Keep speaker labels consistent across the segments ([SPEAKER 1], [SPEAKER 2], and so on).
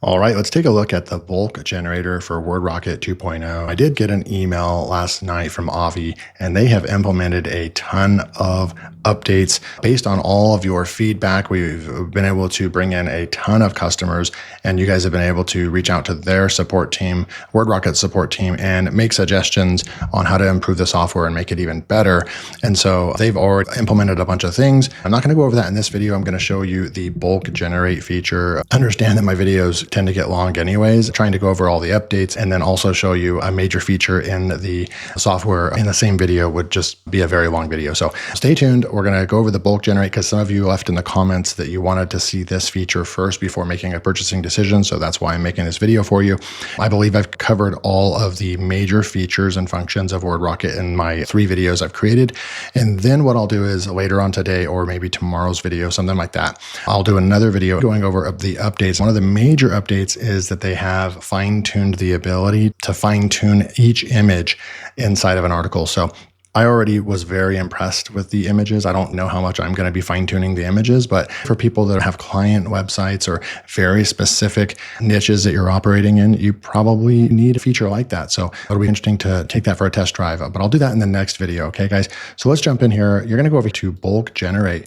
[SPEAKER 1] All right, let's take a look at the bulk generator for WordRocket 2.0. I did get an email last night from Avi, and they have implemented a ton of updates based on all of your feedback. We've been able to bring in a ton of customers, and you guys have been able to reach out to their support team, WordRocket support team, and make suggestions on how to improve the software and make it even better. And so they've already implemented a bunch of things. I'm not going to go over that in this video. I'm going to show you the bulk generate feature. Understand that my videos tend to get long anyways, trying to go over all the updates and then also show you a major feature in the software in the same video would just be a very long video. So stay tuned. We're going to go over the bulk generate because some of you left in the comments that you wanted to see this feature first before making a purchasing decision. So that's why I'm making this video for you. I believe I've covered all of the major features and functions of WordRocket in my 3 videos I've created. And then what I'll do is later on today or maybe tomorrow's video, something like that, I'll do another video going over the updates. One of the major updates is that they have fine-tuned the ability to fine-tune each image inside of an article. So I already was very impressed with the images. I don't know how much I'm going to be fine-tuning the images, but for people that have client websites or very specific niches that you're operating in, you probably need a feature like that. So it'll be interesting to take that for a test drive, but I'll do that in the next video. Okay, guys? So let's jump in here. You're going to go over to bulk generate.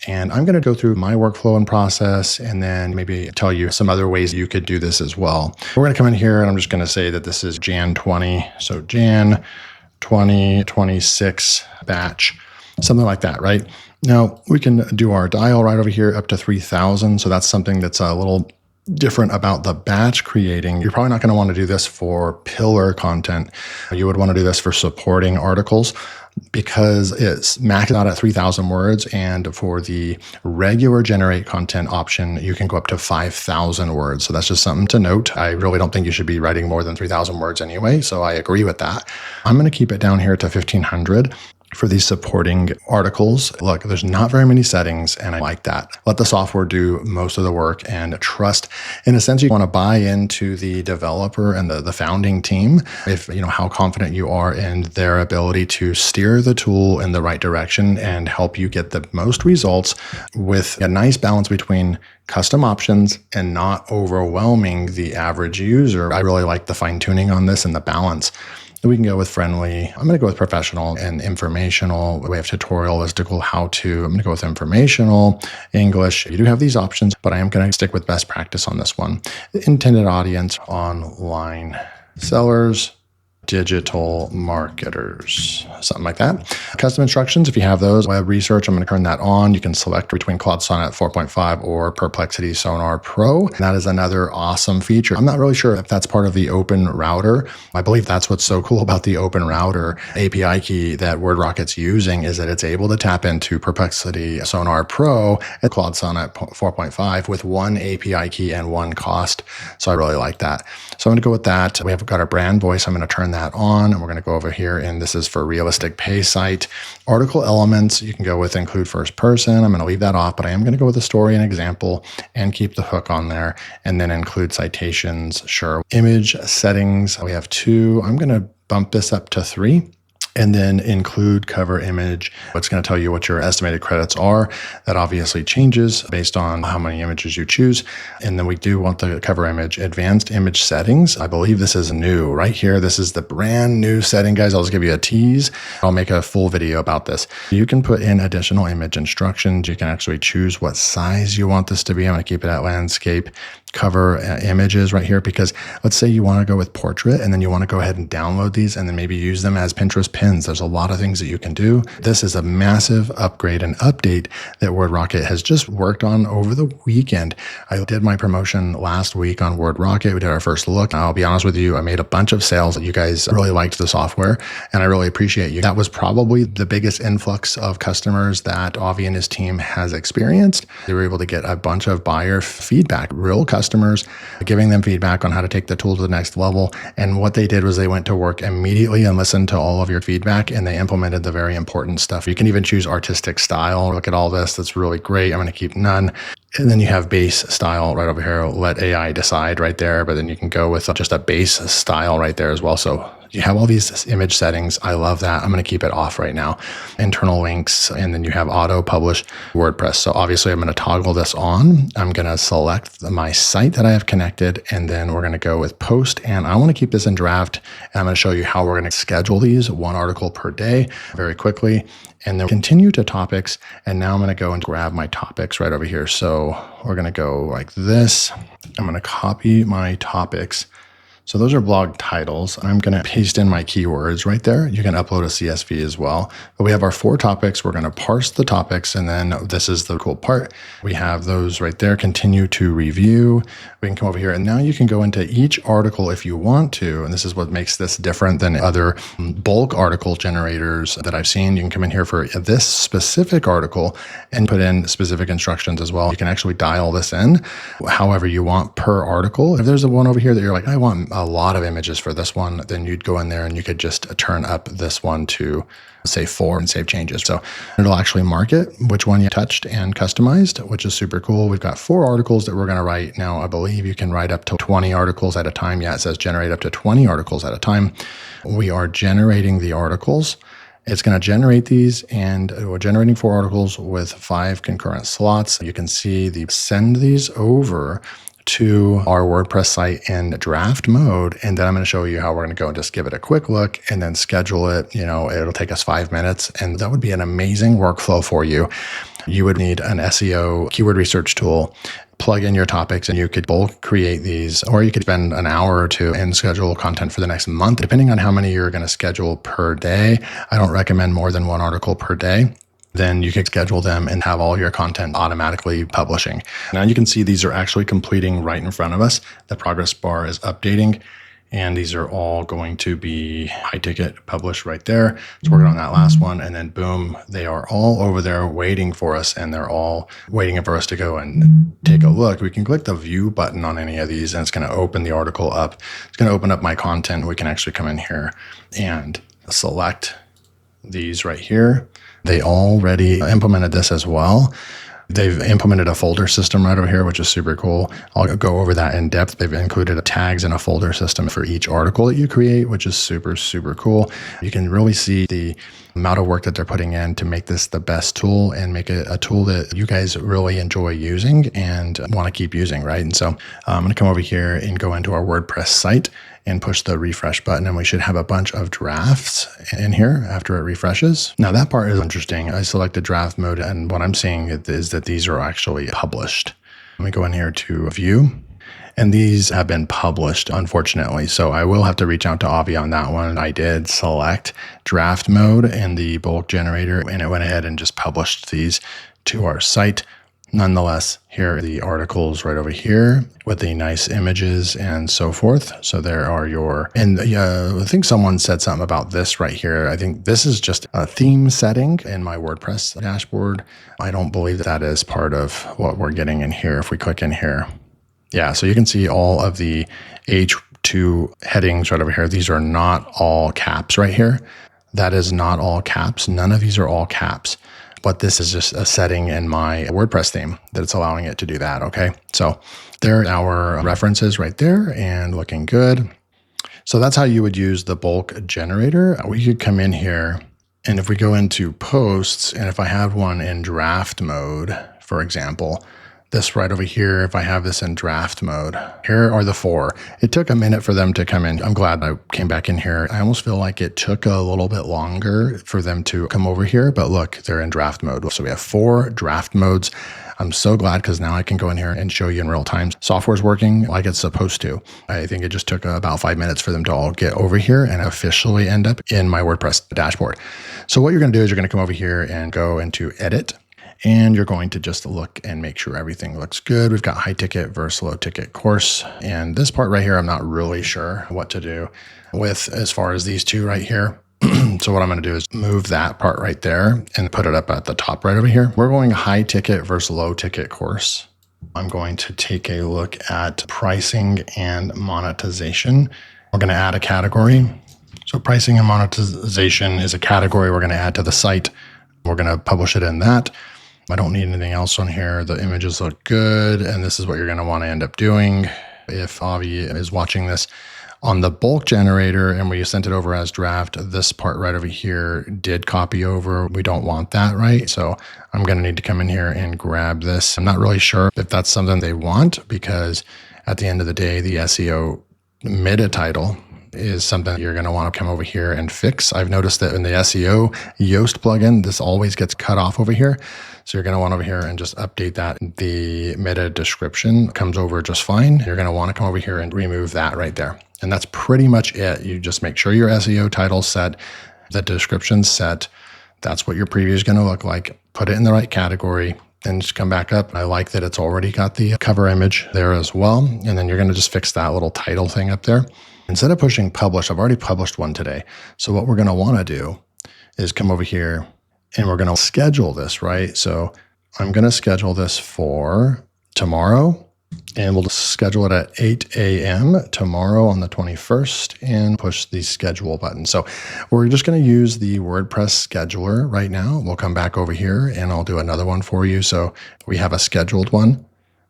[SPEAKER 1] And I'm going to go through my workflow and process and then maybe tell you some other ways you could do this as well. We're going to come in here and I'm just going to say that this is Jan 20. So Jan 2026 batch, something like that, right? Now we can do our dial right over here up to 3000. So that's something that's a little different about the batch creating. You're probably not going to want to do this for pillar content. You would want to do this for supporting articles because it's maxed out at 3,000 words. And for the regular generate content option, you can go up to 5,000 words. So that's just something to note. I really don't think you should be writing more than 3,000 words anyway. So I agree with that. I'm going to keep it down here to 1,500. For these supporting articles. Look, there's not very many settings and I like that. Let the software do most of the work and trust. In a sense, you want to buy into the developer and the founding team. If you know how confident you are in their ability to steer the tool in the right direction and help you get the most results with a nice balance between custom options and not overwhelming the average user. I really like the fine tuning on this and the balance. We can go with friendly. I'm going to go with professional and informational. We have tutorial, listicle, how to. I'm going to go with informational, English. You do have these options, but I am going to stick with best practice on this one. The intended audience, online sellers, digital marketers, something like that. Custom instructions, if you have those, web research, I'm going to turn that on. You can select between Claude Sonnet 4.5 or Perplexity Sonar Pro. That is another awesome feature. I'm not really sure if that's part of the open router. I believe that's what's so cool about the open router API key that WordRocket's using is that it's able to tap into Perplexity Sonar Pro and Claude Sonnet 4.5 with one API key and one cost. So I really like that. So I'm going to go with that. We have got our brand voice. I'm going to turn that on and we're going to go over here and this is for realistic pay site. Article elements, you can go with include first person. I'm going to leave that off, but I am going to go with a story and example and keep the hook on there and then include citations. Sure. Image settings, we have 2. I'm going to bump this up to 3. And then include cover image. It's going to tell you what your estimated credits are. That obviously changes based on how many images you choose. And then we do want the cover image, advanced image settings. I believe this is new right here. This is the brand new setting, guys. I'll just give you a tease. I'll make a full video about this. You can put in additional image instructions. You can actually choose what size you want this to be. I'm going to keep it at landscape. Cover images right here because let's say you want to go with portrait and then you want to go ahead and download these and then maybe use them as Pinterest pins. There's a lot of things that you can do. This is a massive upgrade and update that WordRocket has just worked on over the weekend. I did my promotion last week on WordRocket. We did our first look. I'll be honest with you, I made a bunch of sales. You guys really liked the software and I really appreciate you. That was probably the biggest influx of customers that Avi and his team has experienced. They were able to get a bunch of buyer feedback, real customers, giving them feedback on how to take the tool to the next level. And what they did was they went to work immediately and listened to all of your feedback and they implemented the very important stuff. You can even choose artistic style. Look at all this. That's really great. I'm going to keep none. And then you have base style right over here. Let AI decide right there. But then you can go with just a base style right there as well. So You have all these image settings. I love that. I'm going to keep it off right now. Internal links, and then you have auto publish WordPress. So obviously I'm going to toggle this on. I'm going to select my site that I have connected, and then we're going to go with post. And I want to keep this in draft. And I'm going to show you how we're going to schedule these, one article per day, very quickly. And then continue to topics. And now I'm going to go and grab my topics right over here. So we're going to go like this. I'm going to copy my topics. So those are blog titles. I'm going to paste in my keywords right there. You can upload a CSV as well. But we have our 4 topics. We're going to parse the topics. And then this is the cool part. We have those right there. Continue to review. We can come over here. And now you can go into each article if you want to. And this is what makes this different than other bulk article generators that I've seen. You can come in here for this specific article and put in specific instructions as well. You can actually dial this in however you want per article. If there's a one over here that you're like, I want a lot of images for this one, then you'd go in there and you could just turn up this one to say 4 and save changes. So it'll actually mark it, which one you touched and customized, which is super cool. We've got 4 articles that we're going to write. Now, I believe you can write up to 20 articles at a time. Yeah, it says generate up to 20 articles at a time. We are generating the articles. It's going to generate these, and we're generating 4 articles with 5 concurrent slots. You can see send these over to our WordPress site in draft mode. And then I'm going to show you how we're going to go and just give it a quick look and then schedule it. It'll take us 5 minutes, and that would be an amazing workflow for you. You would need an SEO keyword research tool, plug in your topics, and you could bulk create these, or you could spend an hour or 2 and schedule content for the next month, depending on how many you're going to schedule per day. I don't recommend more than 1 article per day. Then you can schedule them and have all your content automatically publishing. Now you can see these are actually completing right in front of us. The progress bar is updating, and these are all going to be high ticket published right there. So working on that last one, and then boom, they are all over there waiting for us, and they're all waiting for us to go and take a look. We can click the view button on any of these, and it's going to open the article up. It's going to open up my content. We can actually come in here and select these right here. They already implemented this as well. They've implemented a folder system right over here, which is super cool. I'll go over that in depth. They've included tags and a folder system for each article that you create, which is super, super cool. You can really see the amount of work that they're putting in to make this the best tool and make it a tool that you guys really enjoy using and want to keep using, right? And so I'm going to come over here and go into our WordPress site and push the refresh button, and we should have a bunch of drafts in here after it refreshes. Now that part is interesting. I selected draft mode, and what I'm seeing is that these are actually published. Let me go in here to view, and these have been published, unfortunately. So I will have to reach out to Avi on that one. I did select draft mode in the bulk generator, and it went ahead and just published these to our site. Nonetheless, here are the articles right over here with the nice images and so forth. So there are I think someone said something about this right here. I think this is just a theme setting in my WordPress dashboard. I don't believe that is part of what we're getting in here. If we click in here, yeah, so you can see all of the H2 headings right over here. These are not all caps right here. That is not all caps. None of these are all caps. But this is just a setting in my WordPress theme that it's allowing it to do that, okay? So there are our references right there and looking good. So that's how you would use the bulk generator. We could come in here, and if we go into posts, and if I have one in draft mode, for example, this right over here, if I have this in draft mode, here are the 4. It took a minute for them to come in. I'm glad I came back in here. I almost feel like it took a little bit longer for them to come over here, but look, they're in draft mode. So we have 4 draft modes. I'm so glad, because now I can go in here and show you in real time. Software's working like it's supposed to. I think it just took about 5 minutes for them to all get over here and officially end up in my WordPress dashboard. So what you're going to do is you're going to come over here and go into edit. And you're going to just look and make sure everything looks good. We've got high ticket versus low ticket course. And this part right here, I'm not really sure what to do with as far as these 2 right here. So what I'm going to do is move that part right there and put it up at the top right over here. We're going high ticket versus low ticket course. I'm going to take a look at pricing and monetization. We're going to add a category. So pricing and monetization is a category we're going to add to the site. We're going to publish it in that. I don't need anything else on here. The images look good, and this is what you're going to want to end up doing. If Avi is watching this, On the bulk generator, and when you sent it over as draft, this part right over here did copy over. We don't want that, right? So I'm going to need to come in here and grab this. I'm not really sure if that's something they want, because at the end of the day, the SEO meta title is something you're going to want to come over here and fix. I've noticed that in the SEO Yoast plugin, this always gets cut off over here. So you're going to want over here and just update that. The meta description comes over just fine. You're going to want to come over here and remove that right there. And that's pretty much it. You just make sure your SEO title's set, the description's set. That's what your preview is going to look like. Put it in the right category and just come back up. I like that it's already got the cover image there as well. And then you're going to just fix that little title thing up there. Instead of pushing publish, I've already published one today. So what we're going to want to do is come over here and we're going to schedule this, right? So I'm going to schedule this for tomorrow, and we'll just schedule it at 8 a.m. tomorrow on the 21st and push the schedule button. So we're just going to use the WordPress scheduler right now. We'll come back over here and I'll do another one for you. So we have a scheduled one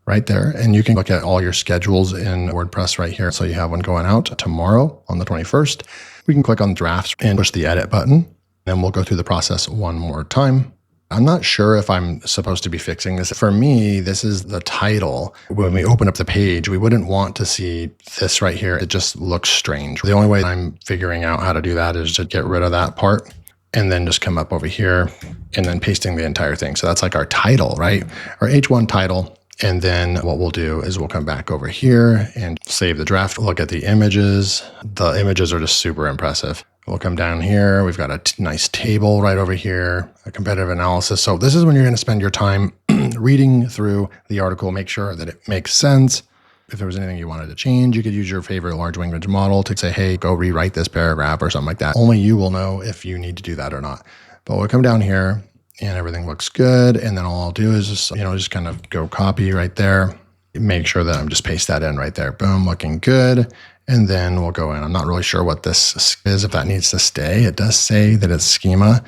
[SPEAKER 1] right there, and you can look at all your schedules in WordPress right here. So you have one going out tomorrow on the 21st. We can click on drafts and push the edit button. Then we'll go through the process one more time. I'm not sure if I'm supposed to be fixing this. For me, this is the title. When we open up the page, we wouldn't want to see this right here. It just looks strange. The only way I'm figuring out how to do that is to get rid of that part and then just come up over here and then pasting the entire thing. So that's like our title, right? Our H1 title. And then what we'll do is we'll come back over here and save the draft. Look at the images. The images are just super impressive. We'll come down here. We've got a nice table right over here, a competitive analysis. So this is when you're going to spend your time reading through the article, make sure that it makes sense. If there was anything you wanted to change, you could use your favorite large language model to say, hey, go rewrite this paragraph or something like that. Only you will know if you need to do that or not. But we'll come down here and everything looks good. And then all I'll do is just kind of go copy right there. Make sure that I'm just paste that in right there. Boom, looking good. And then we'll go in. I'm not really sure what this is, if that needs to stay. It does say that it's schema.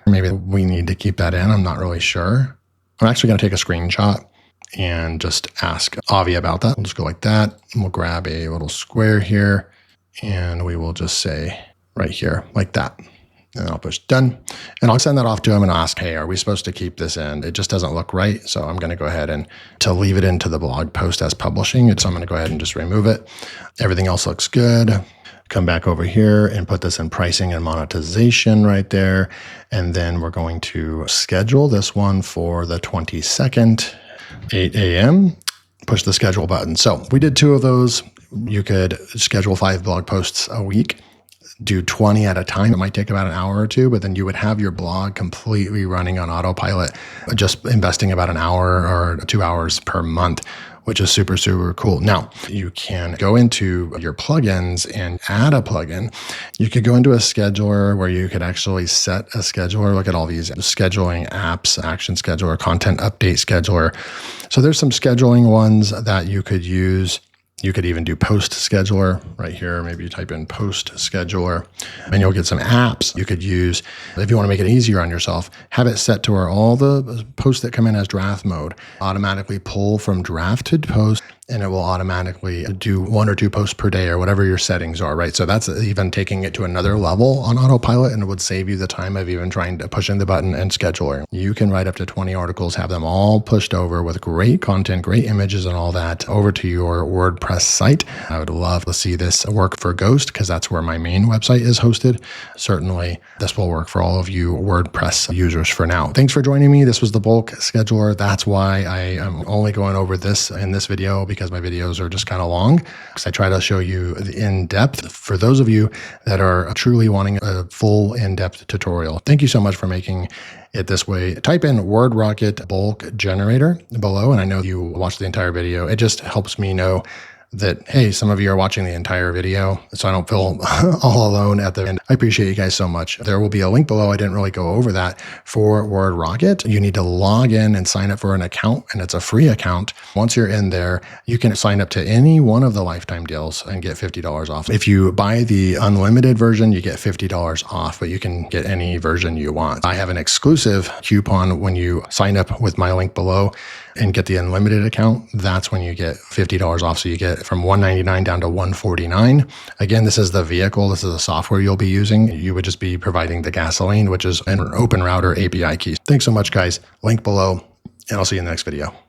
[SPEAKER 1] Maybe we need to keep that in. I'm not really sure. I'm actually going to take a screenshot and just ask Avi about that. We'll just go like that. And we'll grab a little square here and we will just say right here like that. And I'll push done. And I'll send that off to him and ask, hey, are we supposed to keep this in? It just doesn't look right. So I'm going to go ahead and to leave it into the blog post as publishing. So I'm going to go ahead and just remove it. Everything else looks good. Come back over here and put this in pricing and monetization right there. And then we're going to schedule this one for the 22nd, 8 a.m. Push the schedule button. So we did 2 of those. You could schedule 5 blog posts a week. Do 20 at a time. It might take about an hour or 2, but then you would have your blog completely running on autopilot, just investing about an hour or 2 hours per month, which is super, super cool. Now, you can go into your plugins and add a plugin. You could go into a scheduler where you could actually set a scheduler. Look at all these scheduling apps, action scheduler, content update scheduler. So there's some scheduling ones that you could use. You could even do post scheduler right here. Maybe you type in post scheduler and you'll get some apps you could use. If you want to make it easier on yourself, have it set to where all the posts that come in as draft mode automatically pull from draft to post, and it will automatically do 1 or 2 posts per day or whatever your settings are, right? So that's even taking it to another level on autopilot, and it would save you the time of even trying to pushing the button and scheduler. You can write up to 20 articles, have them all pushed over with great content, great images and all that over to your WordPress site. I would love to see this work for Ghost because that's where my main website is hosted. Certainly, this will work for all of you WordPress users for now. Thanks for joining me. This was the bulk scheduler. That's why I am only going over this in this video, because my videos are just kind of long, because I try to show you the in-depth for those of you that are truly wanting a full in-depth tutorial. Thank you so much for making it this way. Type in WordRocket bulk generator below, and I know you watched the entire video. It just helps me know that, hey, some of you are watching the entire video, so I don't feel all alone at the end. I appreciate you guys so much. There will be a link below. I didn't really go over that for WordRocket. You need to log in and sign up for an account, and it's a free account. Once you're in there, you can sign up to any one of the lifetime deals and get $50 off. If you buy the unlimited version, you get $50 off, but you can get any version you want. I have an exclusive coupon when you sign up with my link below and get the unlimited account. That's when you get $50 off. So you get from $199 down to $149. Again, this is the vehicle. This is the software you'll be using. You would just be providing the gasoline, which is an open router API key. Thanks so much, guys. Link below, and I'll see you in the next video.